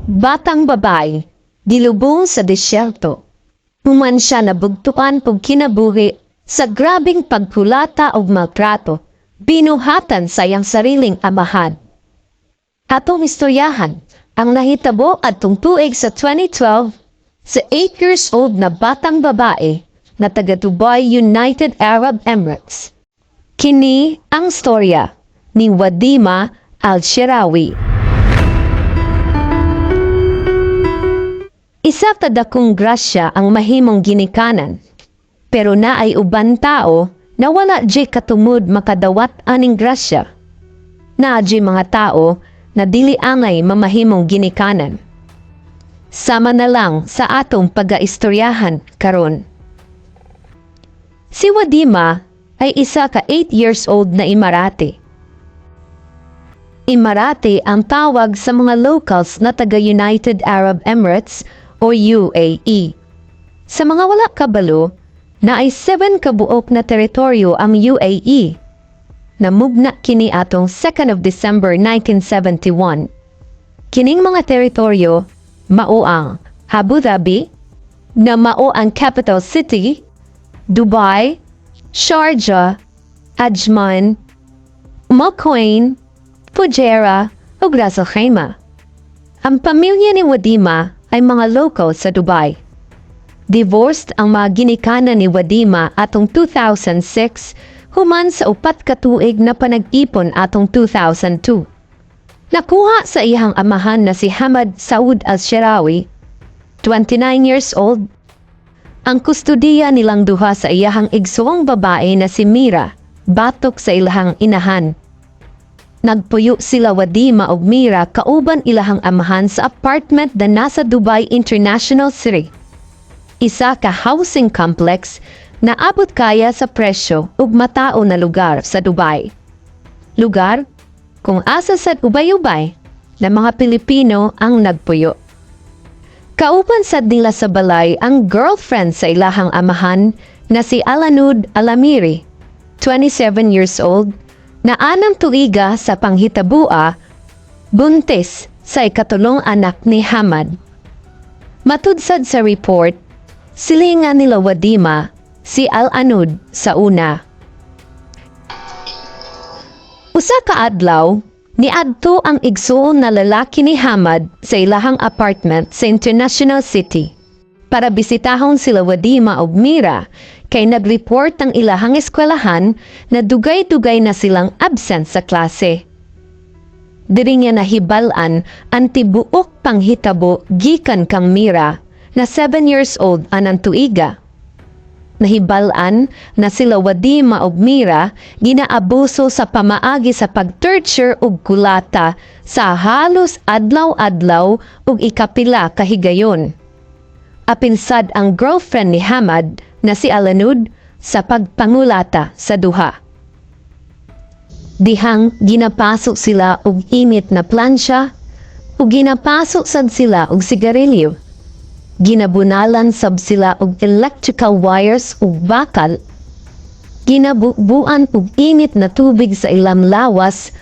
Batang babae, dilubong sa disyerto. Human siya nabugtuan pag kinabuhi sa grabing pagkulata o maltrato, binuhatan sa iyang sariling amahan. Atong istoryahan, ang nahitabo atong tuig sa 2012 sa 8 years old na batang babae na taga Dubai, United Arab Emirates. Kini ang storya ni Wadima Al-Shirawi. Isa ta dakong grasya ang mahimong ginikanan, pero naay uban tao na wala di katumod makadawat aning grasya. Naa di mga tao na dili angay mamahimong ginikanan. Sama na lang sa atong pagaistoryahan karon. Si Wadima ay isa ka 8 years old na Emirati. Emirati ang tawag sa mga locals na taga United Arab Emirates o UAE. Sa mga wala kabalo, na ay 7 kabuok na teritoryo ang UAE. Namugna kini atong 2nd of December 1971. Kining mga teritoryo, mao ang Abu Dhabi, na mao ang capital city, Dubai, Sharjah, Ajman, Makwain, Fujairah, ug Ras Al Khaimah. Ang pamilya ni Wadima ay mga local sa Dubai. Divorced ang mga ginikanan ni Wadima atong 2006 human sa 4 ka tuig na panag-ipon atong 2002. Nakuha sa iyang amahan na si Hamad Saud Al-Shirawi, 29 years old, ang kustudiya nilang duha sa iyahang igsuong babae na si Mira, batok sa ilahang inahan. Nagpuyo sila Wadima ug Mira kauban ilahang amahan sa apartment na nasa Dubai International City. Isa ka housing complex na abot kaya sa presyo ug matao na lugar sa Dubai. Lugar kung asa sad ubay-ubay na mga Pilipino ang nagpuyo. Kauban sad nila sa balay ang girlfriend sa ilahang amahan na si Alanud Alamiri, 27 years old, na anang tuiga sa panghitabua, buntis sa ikatulong anak ni Hamad. Matudsad sa report, silingan nila Wadima si Al-Anud sa una. Usa ka adlaw, niadto ang igsuon na lalaki ni Hamad sa ilahang apartment sa International City para bisitahon sila Wadima ug Mira kay nag-report ang ilahang eskwelahan na dugay-dugay na silang absent sa klase. Diri niya nahibalan ang tibuok panghitabo gikan kang Mira na 7 years old anang tuiga. Nahibalan na sila Wadima ug Mira ginaabuso sa pamaagi sa pag-torture ug kulata sa halos adlaw-adlaw ug ikapila ka higayon. Apinsad ang girlfriend ni Hamad na si Alanud sa pagpangulata sa duha. Dihang ginapasok sila og init na plansya ug ginapasok sad sila og sigarilyo. Ginabunalan sab sila og electrical wires ug bakal. Ginabubuan og init na tubig sa ilang lawas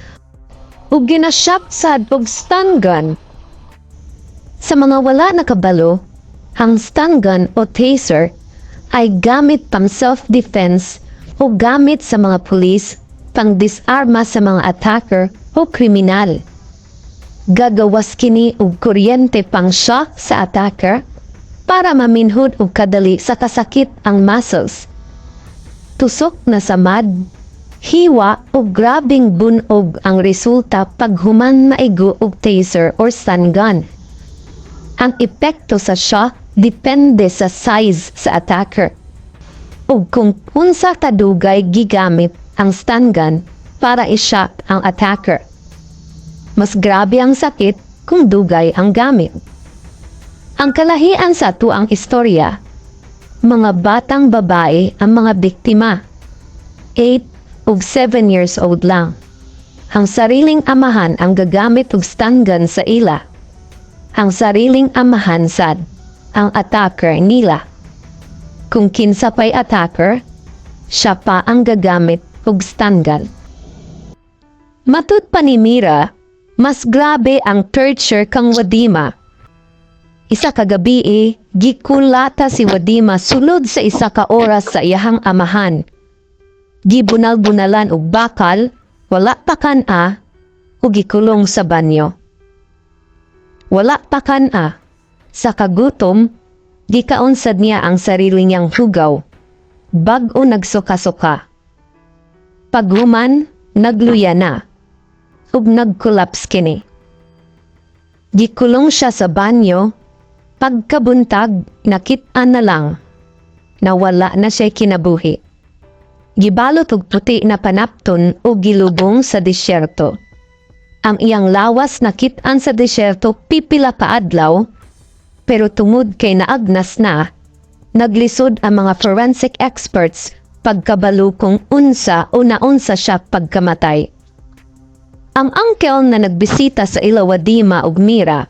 ug ginashop sad og stun gun. Sa mga wala nakabalo, ang stun gun o taser ay gamit pang self-defense o gamit sa mga pulis pang disarma sa mga attacker o kriminal. Gagawas kini og kuryente pang shock sa attacker para maminhod og kadali sa kasakit ang muscles. Tusok na samad, hiwa o grabing bunog ang resulta pag human maigo og taser or stun gun. Ang epekto sa shock depende sa size sa attacker ug kung unsa kadugay gigamit ang stun gun para i-shock ang attacker. Mas grabe ang sakit kung dugay ang gamit. Ang kalahian sa tuang istorya, mga batang babae ang mga biktima, 8 ug 7 years old lang. Ang sariling amahan ang gagamit og stun gun sa ila. Ang sariling amahan sad ang attacker nila. Kung kinsa pa'y attacker, siya pa ang gagamit og stun gun. Matud pa ni Mira, mas grabe ang torture kang Wadima isa ka gabi gikulata si Wadima sulod sa isa ka oras sa iyahang amahan. Gibunal-bunalan og bakal, wala pa kan-a, ug gikulong sa banyo. Wala pa kan-a, sa kagutom, gikaunsad niya ang sarili niyang hugaw. Bag-o nagsuka-suka. Paghuman, nagluya na, ug nagkulaps kini. Gikulong siya sa banyo, pagkabuntag, nakit-an na lang, nawala na siya kinabuhi. Gibalot og puti na panapton o gilubong sa disyerto. Ang iyang lawas nakit-an sa disyerto pipila ka adlaw, pero tungod kay naagnas na, naglisod ang mga forensic experts pagkabalo kung unsa o naunsa siya pagkamatay. Ang uncle na nagbisita sa ila Wadima ug Mira,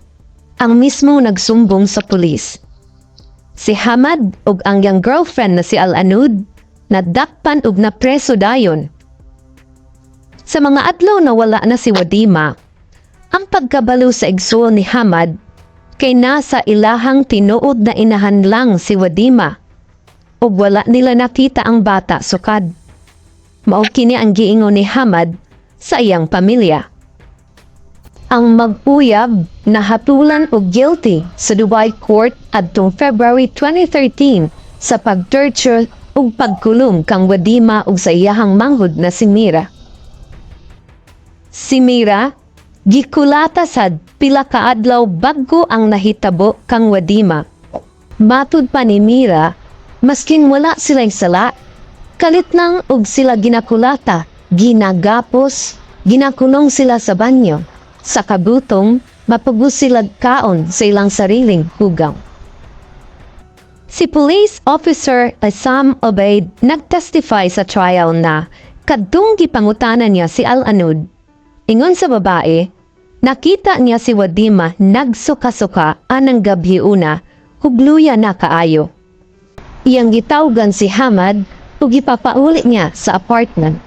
ang mismo nagsumbong sa pulis. Si Hamad ug ang iyang girlfriend na si Al-Anud, nadakpan ug napreso dayon. Sa mga adlaw na wala na si Wadima, ang pagkabalo sa igsoon ni Hamad kay nasa ilahang tinuod na inahan lang si Wadima ug wala nila nakita ang bata sukad. Mao kini ang giingon ni Hamad sa iyang pamilya. Ang mag-uyab nahatulan og guilty sa Dubai Court adtong February 2013 sa pag-torture ug pagkulong kang Wadima ug sa iyahang manghud na si Mira. Si Mira gikulata sad pila ka adlaw bago ang nahitabo kang Wadima. Matud pa ni Mira, maskin wala silang sala, kalit lang og sila ginakulata, ginagapos, ginakulong sila sa banyo. Sa kabutong, mapugos sila kaon sa ilang sariling hugaw. Si Police Officer Sam Obaid nagtestify sa trial na kadtong gipangutanan niya si Al-Anud. Ingon sa babae, nakita niya si Wadima nagsuka-suka anang gabi una, hugluya na kaayo. Iyang gitawgan si Hamad ug ipapauli niya sa apartment.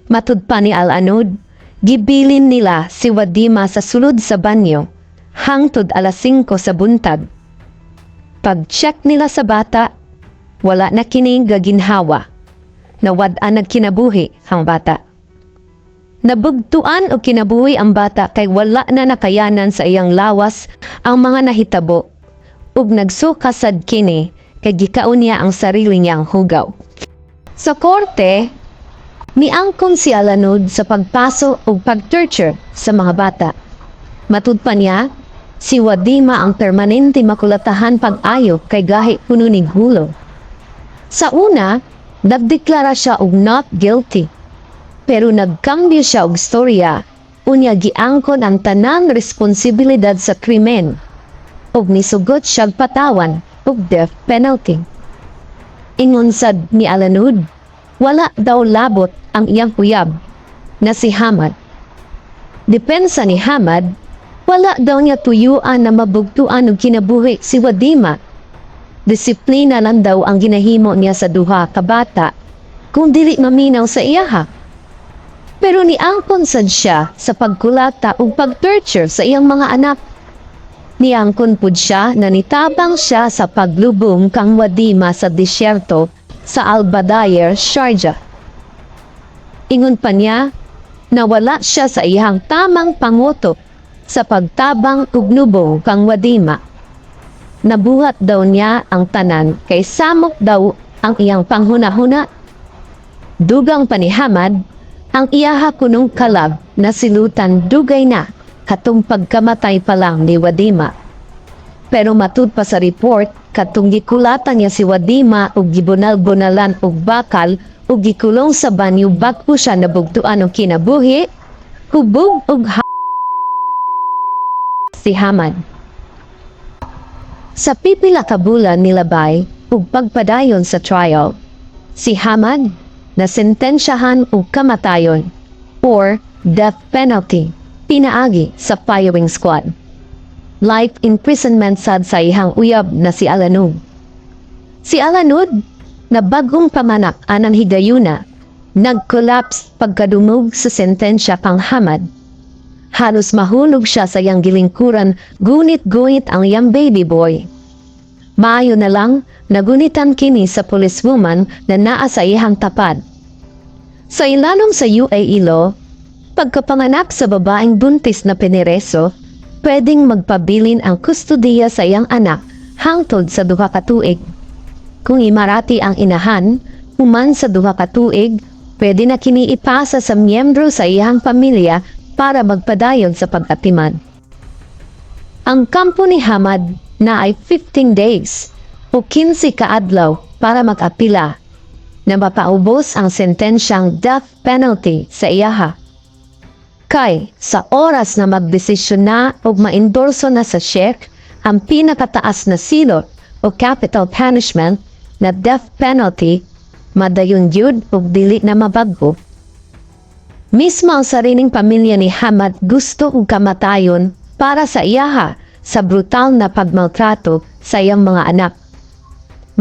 Matud pa ni Al-Anud, gibilin nila si Wadima sa sulod sa banyo hangtod alas 5 sa buntag. Pag-check nila sa bata, wala na kining gaginhawa. Nawad-an nagkinabuhi ang bata. Nabugtuan o kinabuhi ang bata kay wala na nakayanan sa iyang lawas ang mga nahitabo ug nagsukasad kini kay gikaon niya ang sarili niyang hugaw. Sa korte, niangkon si Al-Anud sa pagpaso o pag-torture sa mga bata. Matud pa niya, si Wadima ang permanente makulatahan pag-ayo kay gahi kuno ning hulo. Sa una, nagdeklara siya og not guilty. Pero nagkambyo siya og storya, unya giangkon ang tanan responsibilidad sa krimen, ug nisugot siyang patawan og death penalty. Ingon sad ni Al-Anud, wala daw labot ang iyang uyab na si Hamad. Depensa ni Hamad, wala daw niya tuyuan na mabugtuan og kinabuhi si Wadima. Disiplina lang daw ang ginahimo niya sa duha ka bata kung dili maminaw sa iyaha. Pero niangkon sad siya sa pagkulata ug pag-torture sa iyang mga anak. Niangkon pud siya na nitabang siya sa paglubong kang Wadima sa disyerto sa Al-Badair, Sharjah. Ingon pa niya na wala siya sa iyang tamang panguto sa pagtabang ug nubong kang Wadima. Nabuhat daw niya ang tanan kay samok daw ang iyang panghuna-huna. Dugang pa ni Hamad, ang iyaha kunong kalab na silutan dugay na katong pagkamatay pa lang ni Wadima. Pero matud pa sa report, katong gikulatan niya si Wadima ug gibunal-bunalan og bakal ug gikulong sa banyo bago siya nabugtuan og kinabuhi, hubog og si Hamad. Sa pipila ka bulan nilabay ug pagpadayon sa trial, si Hamad na sentensyahan o kamatayon or death penalty pinaagi sa firing squad. Life imprisonment sad sa ihang uyab na si Al-Anud. Si Al-Anud na bagong pamanak anang higayuna nag-collapse pagkadumog sa sentensya kang Hamad. Halos mahulog siya sa iyang gilingkuran, gunit-gunit ang iyang baby boy. Maayo na lang, nagunitan kini sa policewoman na naa sa iyang tapat. Sa ilalong sa UAE law, pagkapanganak sa babaeng buntis na pinireso, pwedeng magpabilin ang kustudiya sa iyang anak hangtod sa 2 ka tuig. Kung imarati ang inahan, human sa 2 ka tuig, pwede na kini ipasa sa miyembro sa iyang pamilya para magpadayon sa pag-atiman. Ang kampo ni Hamad na ay 15 days o 15 kaadlaw para mag-apila na mapaubos ang sentensyang death penalty sa iyaha. Kay sa oras na magdesisyon na o maendorso na sa Sheikh ang pinakataas na silot o capital punishment na death penalty, madayon yun o dili na mabago. Mismo ang sariling pamilya ni Hamad gusto og kamatayon para sa iyaha sa brutal na pagmaltrato sa iyang mga anak.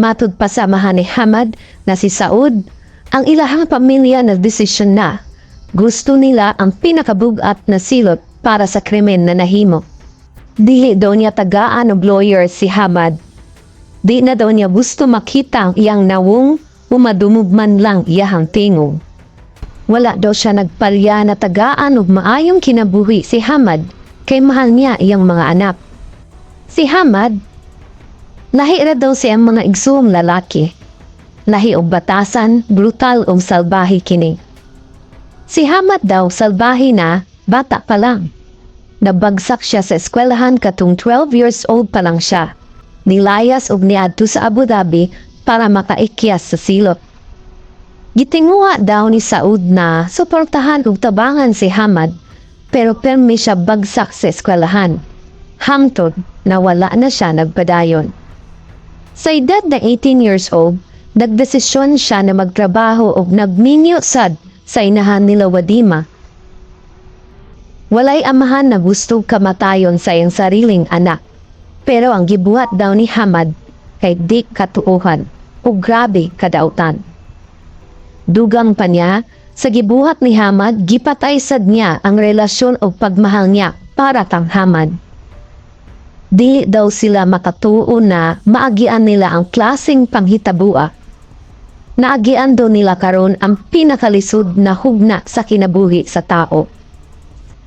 Matud pa sa amahan ni Hamad na si Saud, ang ilahang pamilya na desisyon na gusto nila ang pinakabugat na silot para sa krimen na nahimo. Dili daw niya tagaan og lawyer si Hamad. Di na daw niya gusto makita ang iyang nawong umadumog man lang iyahang tingog. Wala daw siya nagpalya na tagaan og maayong kinabuhi si Hamad kay mahal niya iyang mga anak. Si Hamad, lahi ra daw siyang mga igsuong lalaki. Lahi og batasan, brutal og salbahi kini. Si Hamad daw salbahi na, bata pa lang. Nabagsak siya sa eskwelahan katong 12 years old pa lang siya. Nilayas og niadto sa Abu Dhabi para makaikyas sa silot. Gitinguha daw ni Saud na suportahan ug tabangan si Hamad, pero permi siya bagsak sa eskwelahan. Hangtod na wala na siya nagpadayon. Sa edad na 18 years old, nagdesisyon siya na magtrabaho og nagminyo sad sa inahan nila Wadima. Walay amahan na gusto kamatayon sa iyang sariling anak, pero ang gibuhat daw ni Hamad kay di katuohan o grabe kadautan. Dugang pa niya, sa gibuhat ni Hamad, gipatay sad niya ang relasyon o pagmahal niya para kang Hamad. Di daw sila makatuo na maagian nila ang klaseng panghitabua. Naagian daw nila karon ang pinakalisod na hugna sa kinabuhi sa tao.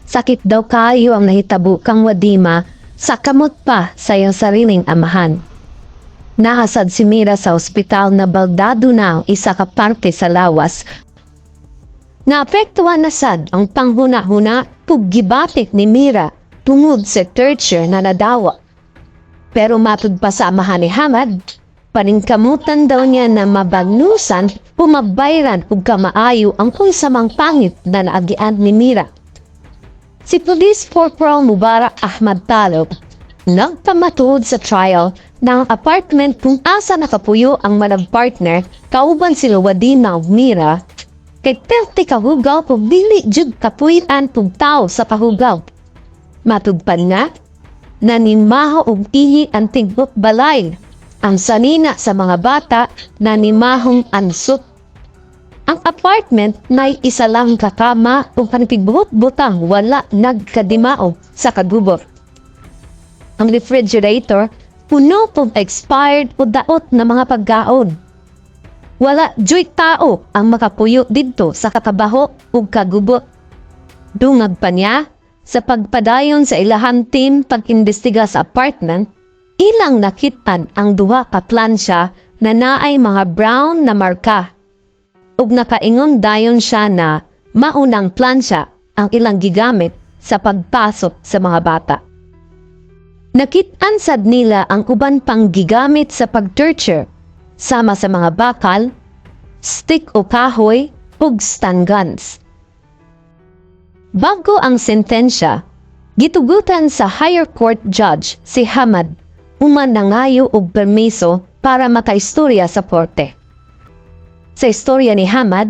Sakit daw kayo ang nahitabo kang Wadima sa kamot pa sa iyang sariling amahan. Nahasad si Mira sa ospital na baldado na ang isa ka parte sa lawas. Naapektuhan na sad ang panghuna-huna puggibatik ni Mira tungod sa torture na nadawa. Pero matud pa sa amahan ni Hamad, paningkamutan daw niya na mabagnusan pumabayran ug kamaayo ang kung samang pangit na naagian ni Mira. Si Police Corporal Mubarak Ahmad Talib nagpamatuod sa trial ng apartment kung asa nakapuyo ang manag partner kauban sila Wadima ug Mira kay perti kahugaw kung dili jud kapuy-an pug tao sa pahugaw. Matugpan nga, nanimaho og ihi ang tigbot balay. Ang sanina sa mga bata, nanimahong ansot. Ang apartment na'y isa lang kakama o panipigbuhot-butang wala nagkadimaog sa kagubot. Ang refrigerator, puno pong expired o daot na mga pagkaon. Wala joy tao ang makapuyo dito sa katabaho o kagubot. Dungag pa niya, sa pagpadayon sa ilahan team pag-imbestiga sa apartment, ilang nakitan ang 2 ka plansya na naay mga brown na marka. Ug nakaingon dayon siya na maunang plansya ang ilang gigamit sa pagpasok sa mga bata. Nakitaan sad nila ang uban pang gigamit sa pag-torture, sama sa mga bakal, stick o kahoy, ug stun guns. Bago ang sentensya, gitugutan sa higher court judge si Hamad uman nangayo og permiso para makaistorya sa korte. Sa istorya ni Hamad,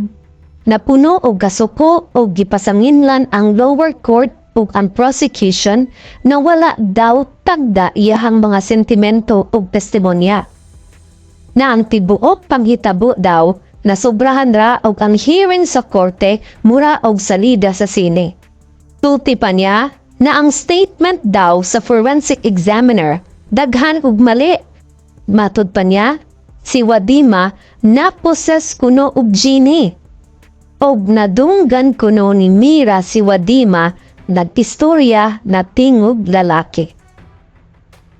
napuno og kasuko og gipasanginlan ang lower court ug ang prosecution na wala daw tagda iyahang mga sentimento ug testimonya. Na ang tibuok panghitabo daw na sobrahan ra og ang hearing sa korte mura og salida sa sine. Sulti pa niya na ang statement daw sa forensic examiner daghan ug mali. Matud pa niya, si Wadima naposes kuno og genie. Og nadunggan kuno ni Mira si Wadima nagtistorya na tingog lalaki.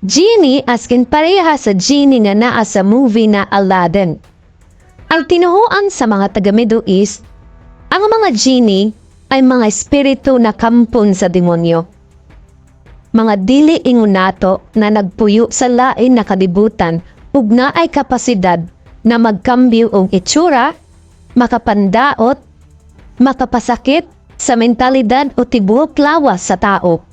Genie askin pareha sa genie nga naa sa movie na Aladdin. Ang tinuhuan sa mga taga Middle East, ang mga genie ay mga espiritu na kampon sa demonyo. Mga dili ingunato na nagpuyo sa lain na kalibutan ug naay kapasidad na magkambyo og itsura, makapandaot, makapasakit sa mentalidad o tibuok lawas sa tao.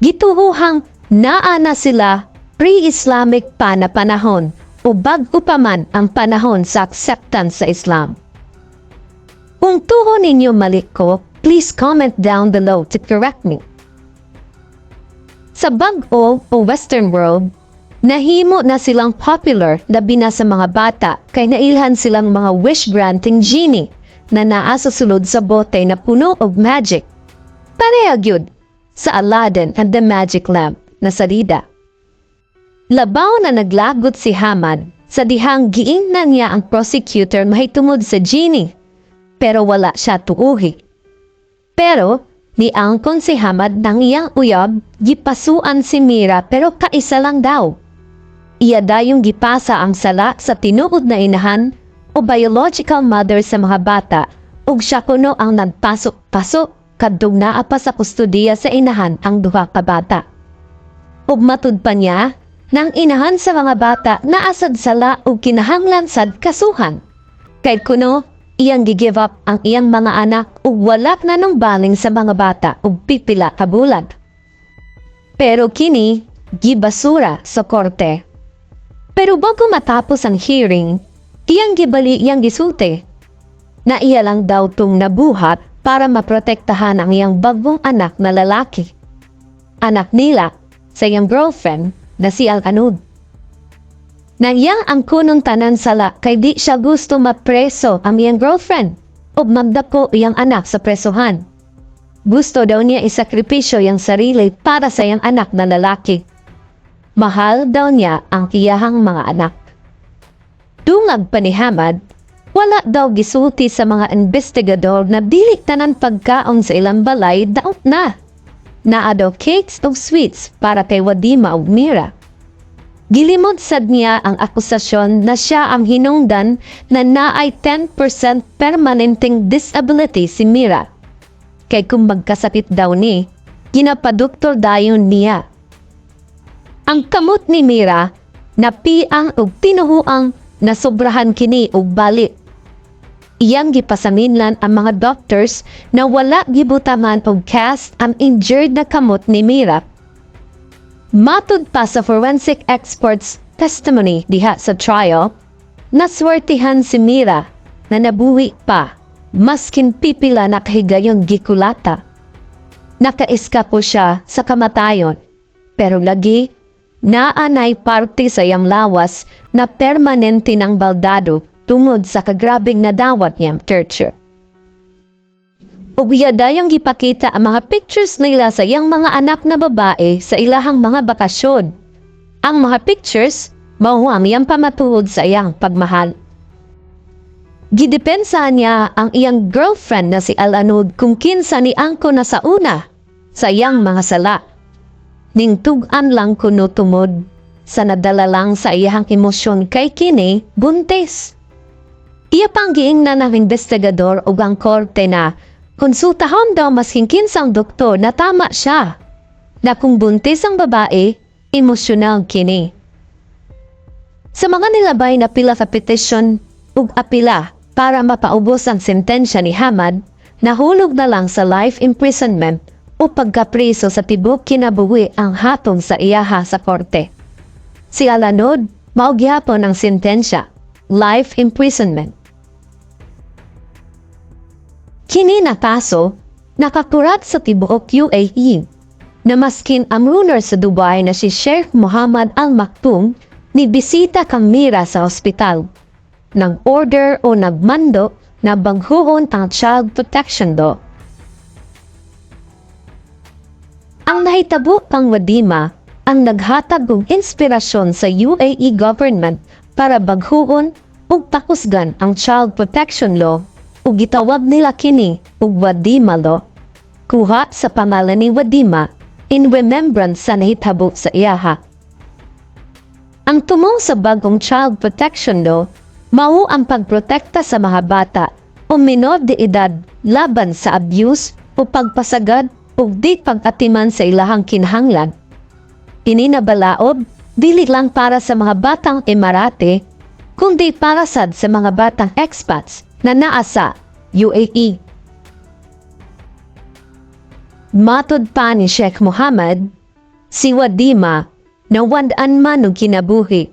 Gituhuhang naa na sila pre-Islamic pa na panahon o bago pa man ang panahon sa acceptance sa Islam. Kung tuho ninyo mali ko, please comment down below to correct me. Sa bag-o o Western world, nahimo na silang popular labi na sa mga bata kay nailhan silang mga wish-granting genie na naa sa sulod sa bote na puno og magic. Pareha gyud sa Aladdin and the Magic Lamp na salida. Labaw na naglagot si Hamad sa dihang giingnan niya ang prosecutor mahitungod sa genie, pero wala siya tuuhi. Pero niangkon si Hamad nang iyang uyab, gipasuan si Mira pero kaisa lang daw. Iya dayong gipasa ang sala sa tinuod na inahan o biological mother sa mga bata ug siya kuno ang nagpasok-pasok kadtong naa pa sa kustudiya sa inahan ang duha ka bata. Ug matud pa niya nang inahan sa mga bata naasad sala ug kinahanglan sad kasuhan. Kay kuno iyang gi-give up ang iyang mga anak ug wala na nang baling sa mga bata ug pipila ka bulan. Pero kini gibasura sa korte. Pero bago matapos ang hearing, iyang gibali iyang gisulti na iya lang daw tung nabuhat para maprotektahan ang iyang bagong anak na lalaki. Anak nila sa iyang girlfriend na si Al-Anud. Nang iyang ang kunong tanan sala kay di siya gusto mapreso ang iyang girlfriend o magdako iyang anak sa presohan. Gusto daw niya isakripisyo iyang sarili para sa iyang anak na lalaki. Mahal daw niya ang iyahang mga anak. Dungag pa ni Hamad, wala daw gisulti sa mga investigador na dili tanan pagkaon sa ilang balay daot na. Naa daw cakes o sweets para kay Wadima ug Mira. Gilimod sad niya ang akusasyon na siya ang hinungdan na naay 10% permanenteng disability si Mira. Kay kung magkasakit daw ni, ginapadoktor dayon niya. Ang kamot ni Mira, napiang ug tinuhuang nasobrahan kini og balik. Iyang gipasaminlan ang mga doctors na wala gibutaman og cast ang injured na kamot ni Mira. Matud pa sa forensic experts testimony diha sa trial, naswertihan si Mira na nabuhi pa maskin pipila na kahigayong gikulata. Nakaiskapo siya sa kamatayon, pero lagi naanay parte sa iyang lawas na permanente ng baldado tungod sa kagrabing nadawat niyang torture. Ubiyadayang gipakita ang mga pictures nila sa iyang mga anak na babae sa ilahang mga bakasyon. Ang mga pictures, mauhuam iyang pamatuod sa iyang pagmahal. Gidepensahan niya ang iyang girlfriend na si Al-Anud kung kinsa ni angko na sa una sa iyang mga sala. Ning tugan lang kuno tumod sa nadala lang sa iyang emosyon kay kini buntis. Iya pang giingnan ng investigador ug ang korte na konsultahon daw mas kinsang doktor na tama siya na kung buntis ang babae, emosyonal kini. Sa mga nilabay na pila ka petisyon ug apila para mapaubos ang sentensya ni Hamad, nahulog na lang sa life imprisonment o pagkapriso sa tibok kinabuhi ang hatong sa iyaha sa korte. Si Al-Anud, maugyapon ang sentensya, life imprisonment. Kini na kaso, nakakurat sa tibuok UAE, na maskin ang ruler sa Dubai na si Sheikh Mohammed Al Maktoum ni bisita kang Mira sa ospital. Nang order o nagmando na banghuon ang child protection law. Ang nahitabo kang Wadima ang naghatag og inspirasyon sa UAE government para baghuon ug pakusgan ang Child Protection Law ug gitawag nila kini og Wadima Law. Kuha sa pangalan ni Wadima in remembrance sa nahitabo sa iyaha. Ang tumong sa bagong Child Protection Law mao ang pagprotekta sa mga bata o minor de edad laban sa abuse o pagpasagad o di pag-atiman sa ilahang kinahanglan. Ini nabalaob dili lang para sa mga batang Emirate kundi para sad sa mga batang expats na naa sa UAE. Matod pa ni Sheikh Mohammed, si Wadima nawandaan man og kinabuhi,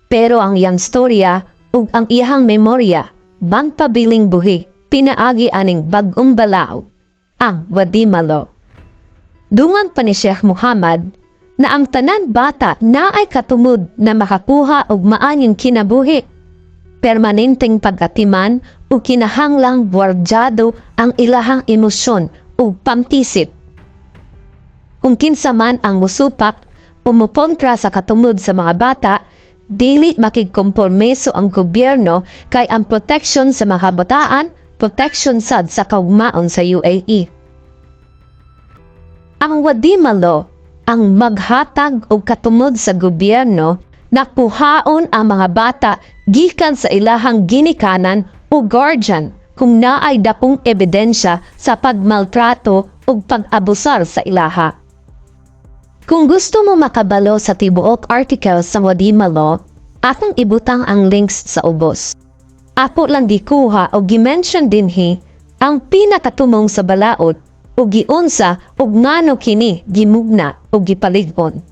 pero ang iyang storya ug ang iyang memorya bang pabiling buhi pinaagi aning bag-ong balao, ang Wadima Law. Dungan pa ni Sheikh Mohammed na ang tanan bata na ay katumod na makakuha og maayong kinabuhi, permanenteng pag-atiman o kinahanglang buwardyado ang ilahang emosyon o pamtisip. Kung kinsa man ang musupak o mupontra sa katumod sa mga bata, dili makigkompormeso ang gobyerno kay ang proteksyon sa mga bataan, proteksyon sad sa kaugmaon sa UAE. Ang Wadima Law ang maghatag og katumod sa gobyerno na kuhaon ang mga bata gikan sa ilahang ginikanan o guardian kung naay dakong ebidensya sa pagmaltrato o pag-abusar sa ilaha. Kung gusto mo makabalo sa tibuok article sa Wadima Law, akong ibutang ang links sa ubos. Ako lang dikuha o gimension dinhi ang pinakatumong sa balaod o giunsa o ngano kini gimugna o gipaligon.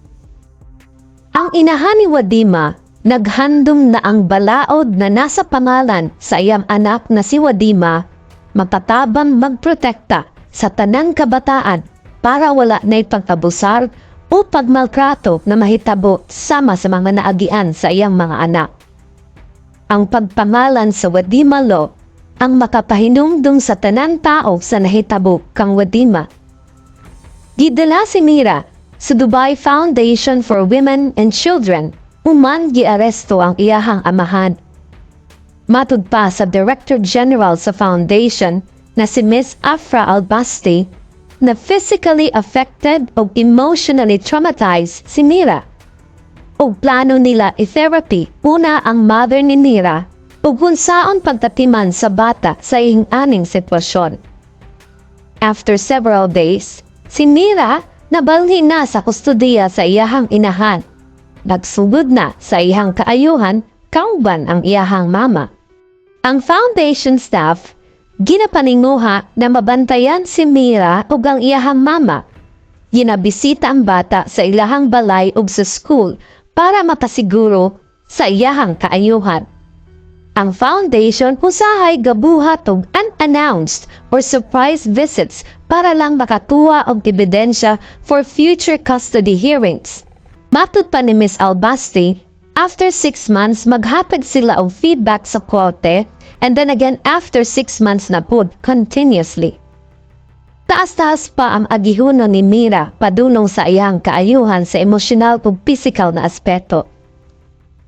Ang inahan ni Wadima naghandom na ang balaod na nasa pangalan sa iyang anak na si Wadima matatabang magprotekta sa tanang kabataan para wala na pagkabusar o pagmaltrato na mahitabo sama sa mga naagian sa iyang mga anak. Ang pagpangalan sa Wadima Law ang makapahinumdum sa tanan tao sa nahitabo kang Wadima. Gidala si Mira sa Dubai Foundation for Women and Children uman giaresto ang iyahang amahan. Matud pa sa Director General sa Foundation na si Ms. Afra Albasti na physically affected o emotionally traumatized si Mira. O plano nila i-therapy una ang mother ni Mira o kunsaon pagtatiman sa bata sa ihing-aning sitwasyon. After several days, si Mira nabalhin na sa kustudiya sa iyahang inahan. Nagsugod na sa iyahang kaayuhan kauban ang iyahang mama. Ang foundation staff ginapaninguha na mabantayan si Mira ug ang iyahang mama. Ginabisita ang bata sa ilahang balay ug sa school para mapasiguro sa iyahang kaayuhan. Ang foundation usahay gabuhat og unannounced or surprise visits para lang makatuwa og ebidensya for future custody hearings. Matud pa ni Ms. Albasti, after 6 months maghatag sila og feedback sa korte and then again after 6 months na pod continuously. Taas-taas pa ang agihuno ni Mira padunong sa iyang kaayuhan sa emosyonal ug physical na aspeto.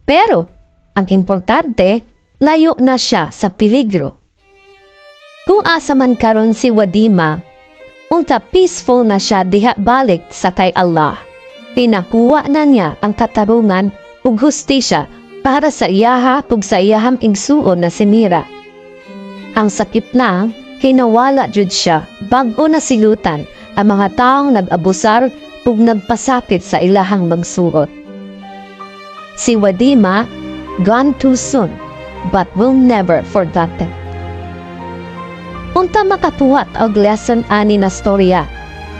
Pero, ang importante, layo na siya sa peligro. Kung asa man karon si Wadima, unta peaceful na siya diha balik sa kay Allah. Pinakuha na niya ang katarungan ug hustisya para sa iyaha ug sa iyahang igsuon na si Mira. Ang sakit lang, kinawala jud siya bag-o na silutan ang mga taong nag-abusar ug nagpasakit sa ilahang magsuot. Si Wadima, gone too soon, but will never forgotten. Unta makatuwat og lesson ani na storya.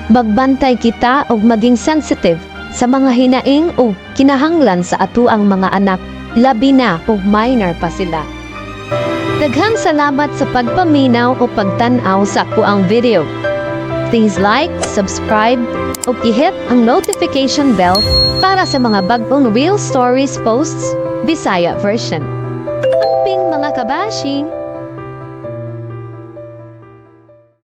Magbantay kita og maging sensitive sa mga hinaing o kinahanglan sa atuang mga anak, labi na kung minor pa sila. Daghang salamat sa pagpaminaw o pagtanaw sa kuang video. Please like, subscribe, o i-hit ang notification bell para sa mga bagong real stories posts, Bisaya version. Amping mga kabashing!